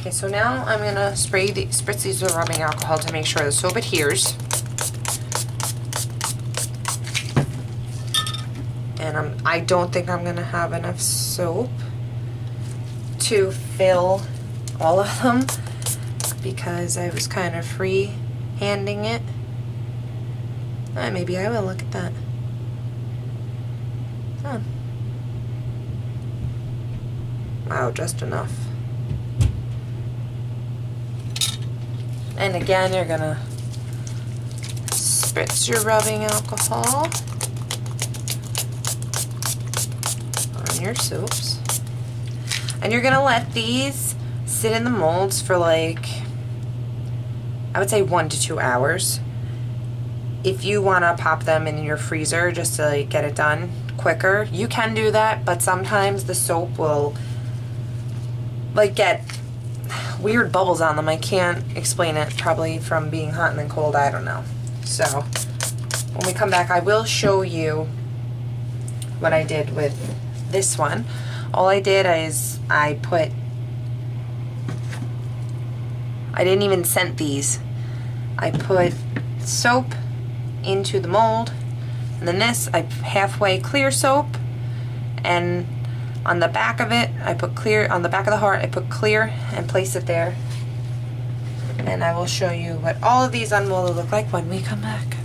Okay, so now I'm gonna spritz these with rubbing alcohol to make sure the soap adheres. And I don't think I'm gonna have enough soap to fill all of them because I was kind of free-handing it. Maybe I will. Look at that. Oh. Wow, just enough. And again, you're gonna spritz your rubbing alcohol on your soaps. And you're gonna let these sit in the molds for like, I would say 1 to 2 hours. If you wanna pop them in your freezer just to like get it done quicker, you can do that, but sometimes the soap will like get weird bubbles on them. I can't explain it, probably from being hot and then cold, I don't know. So when we come back, I will show you what I did with this one. All I did is I didn't even scent these. I put soap into the mold, and then this, I halfway clear soap, and on the back of it, I put clear, on the back of the heart, I put clear and place it there. And I will show you what all of these unmolded look like when we come back.